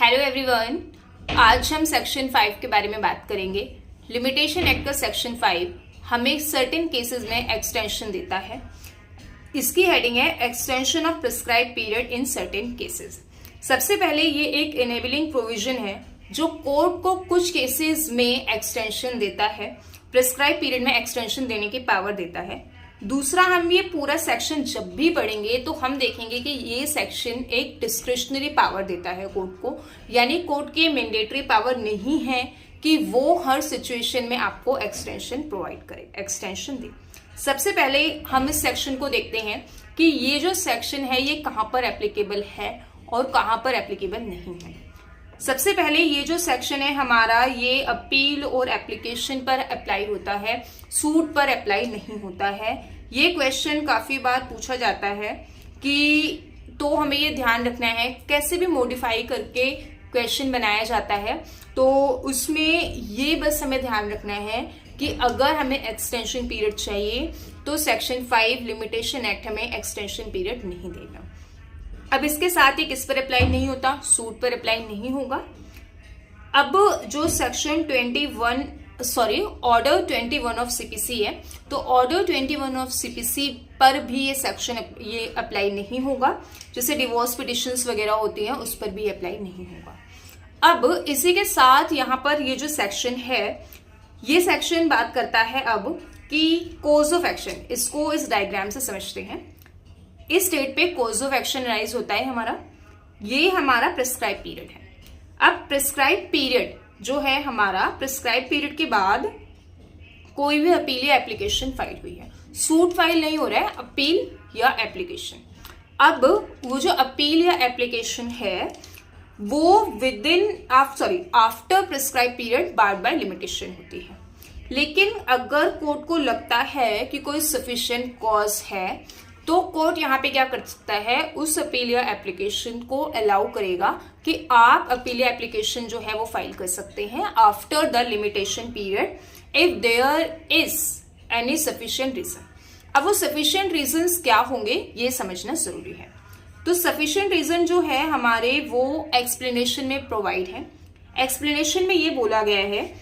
Hello everyone, आज हम section 5 के बारे में बात करेंगे। लिमिटेशन एक्ट का सेक्शन 5 हमें सर्टेन केसेस में एक्सटेंशन देता है। इसकी हेडिंग है extension of prescribe period in certain cases. सबसे पहले ये एक इनेबलिंग प्रोविजन है जो कोर्ट को कुछ केसेस में एक्सटेंशन देता है, प्रिस्क्राइब पीरियड में एक्सटेंशन देने की पावर देता है। दूसरा, हम ये पूरा सेक्शन जब भी पढ़ेंगे तो हम देखेंगे कि ये सेक्शन एक डिस्क्रिशनरी पावर देता है कोर्ट को, यानी कोर्ट की मैंडेटरी पावर नहीं है कि वो हर सिचुएशन में आपको एक्सटेंशन प्रोवाइड करे, एक्सटेंशन दे। सबसे पहले हम इस सेक्शन को देखते हैं कि ये जो सेक्शन है ये कहाँ पर एप्लीकेबल है और कहाँ पर एप्लीकेबल नहीं है। सबसे पहले ये जो सेक्शन है हमारा, ये अपील और एप्लीकेशन पर अप्लाई होता है, सूट पर अप्लाई नहीं होता है। ये क्वेश्चन काफी बार पूछा जाता है कि तो हमें ये ध्यान रखना है कैसे भी मॉडिफाई करके क्वेश्चन बनाया जाता है, तो उसमें ये बस हमें ध्यान रखना है कि अगर हमें एक्सटेंशन पीरियड चाहिए तो सेक्शन 5 लिमिटेशन एक्ट हमें एक्सटेंशन पीरियड नहीं देगा। अब इसके साथ ही किस पर अप्लाई नहीं होता, सूट पर अप्लाई नहीं होगा। अब जो सेक्शन ऑर्डर 21 ऑफ सीपीसी है, तो ऑर्डर 21 ऑफ सीपीसी पर भी ये सेक्शन ये अप्लाई नहीं होगा। जैसे डिवोर्स पिटिशंस वगैरह होती हैं उस पर भी अप्लाई नहीं होगा। अब इसी के साथ यहाँ पर ये जो सेक्शन है, ये सेक्शन बात करता है अब कि कोज ऑफ एक्शन। इसको इस डायग्राम से समझते हैं। इस डेट पे कोज ऑफ एक्शन राइज होता है हमारा, ये हमारा प्रिस्क्राइब पीरियड है। अब प्रिस्क्राइब पीरियड जो है हमारा, प्रिस्क्राइब पीरियड के बाद कोई भी अपील या एप्लीकेशन फाइल हुई है, सूट फाइल नहीं हो रहा है, अपील या एप्लीकेशन। अब वो जो अपील या एप्लीकेशन है वो after prescribe period barred by limitation होती है। लेकिन अगर कोर्ट को लगता है कि कोई सफिशिएंट कॉज है तो कोर्ट यहाँ पे क्या कर सकता है, उस अपील या एप्लीकेशन को अलाउ करेगा कि आप अपील या एप्लीकेशन जो है वो फाइल कर सकते हैं after the limitation period if there is any sufficient reason. अब वो सफिशिएंट रीजंस क्या होंगे ये समझना जरूरी है। तो सफिशिएंट रीजन जो है हमारे वो एक्सप्लेनेशन में प्रोवाइड है। एक्सप्लेनेशन में ये बोला गया है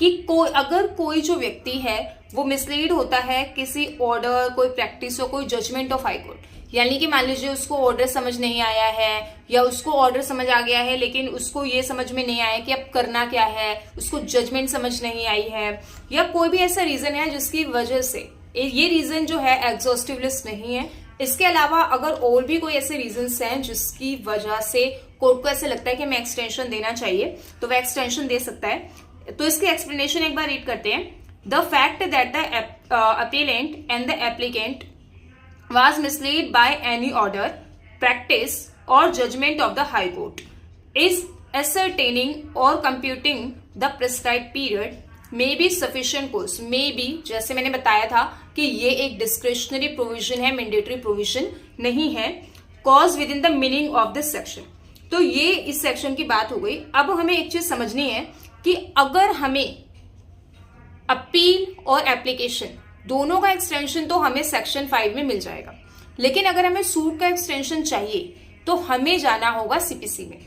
कि अगर कोई जो व्यक्ति है वो मिसलीड होता है किसी ऑर्डर, कोई प्रैक्टिस और कोई जजमेंट ऑफ हाई कोर्ट, यानी कि मान लीजिए उसको ऑर्डर समझ नहीं आया है या उसको ऑर्डर समझ आ गया है लेकिन उसको ये समझ में नहीं आया कि अब करना क्या है, उसको जजमेंट समझ नहीं आई है, या कोई भी ऐसा रीजन है जिसकी वजह से ये रीजन जो है एग्जॉस्टिव लिस्ट नहीं है। इसके अलावा अगर और भी कोई ऐसे रीजंस हैं जिसकी वजह से कोर्ट को ऐसा लगता है कि हमें एक्सटेंशन देना चाहिए तो वह एक्सटेंशन दे सकता है। तो इसकी एक्सप्लेनेशन एक बार रीड करते हैं। The fact that the appellate and the applicant was misled by any order, practice or judgment of the High Court is ascertaining or computing the prescribed period may be sufficient cause। may be जैसे मैंने बताया था कि ये एक discretionary provision है, mandatory provision नहीं है। cause within the meaning of this section। तो ये इस सेक्शन की बात हो गई। अब हमें एक चीज समझनी है कि अगर हमें अपील और एप्लीकेशन दोनों का एक्सटेंशन तो हमें सेक्शन 5 में मिल जाएगा, लेकिन अगर हमें सूट का एक्सटेंशन चाहिए तो हमें जाना होगा सीपीसी में।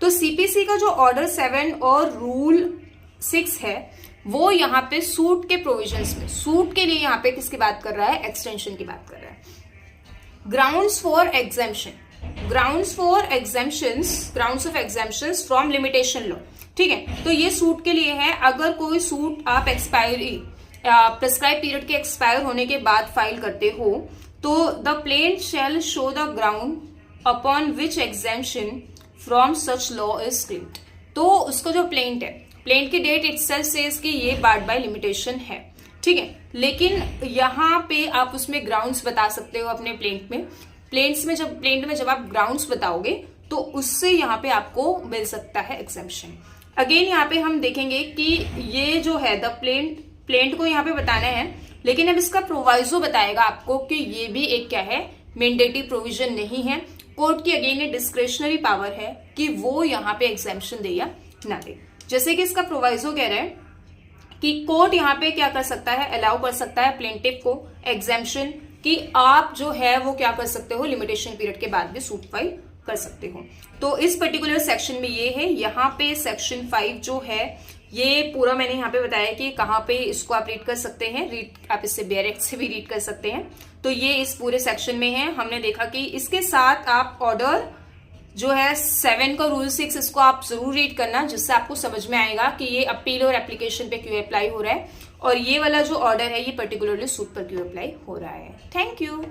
तो सीपीसी का जो ऑर्डर 7 और रूल 6 है वो यहाँ पे सूट के प्रोविजंस में, सूट के लिए यहाँ पे किसकी बात कर रहा है, एक्सटेंशन की बात कर रहा है। Grounds for exemption, grounds of exemptions from limitation law, ठीक है। तो ये सूट के लिए है। अगर कोई सूट आप प्रिस्क्राइब पीरियड के एक्सपायर होने के बाद फाइल करते हो तो the plaint shall show the ground upon which exemption from such law is claimed. तो उसको जो प्लेंट है, प्लेंट की डेट इटसेल्फ सेज कि ये बार्ड बाय लिमिटेशन है, ठीक है। लेकिन यहाँ पे आप उसमें ग्राउंड्स बता सकते हो अपने प्लेंट में। प्लेंट में जब आप ग्राउंड्स बताओगे तो उससे यहाँ पे आपको मिल सकता है एग्जेम्पशन। अगेन यहाँ पे हम देखेंगे कि ये जो है द प्लेंट को यहाँ पे बताना है, लेकिन अब इसका प्रोवाइजो बताएगा आपको कि ये भी एक क्या है, मैंडेटरी प्रोविजन नहीं है। कोर्ट की अगेन ये डिस्क्रिशनरी पावर है कि वो यहाँ पे एग्जेम्पशन दे या ना दे। जैसे कि इसका प्रोवाइजो कह रहा है कि कोर्ट यहाँ पे क्या कर सकता है, अलाउ कर सकता है प्लेंटिफ को एग्जेम्पशन कि आप जो है वो क्या कर सकते हो, लिमिटेशन पीरियड के बाद भी सूट फाइल कर सकते हो। तो इस पर्टिकुलर सेक्शन में ये है। यहाँ पे सेक्शन 5 जो है ये पूरा मैंने यहाँ पे बताया कि कहाँ पे इसको आप रीड कर सकते हैं। आप इससे डायरेक्ट से भी रीड कर सकते हैं। तो ये इस पूरे सेक्शन में है। हमने देखा कि इसके साथ आप ऑर्डर जो है 7 का रूल 6 इसको आप जरूर रीड करना, जिससे आपको समझ में आएगा कि ये अपील और एप्लीकेशन पे क्यों अप्लाई हो रहा है, और ये वाला जो ऑर्डर है ये पर्टिकुलरली सूट पर क्यों अप्लाई हो रहा है। Thank you.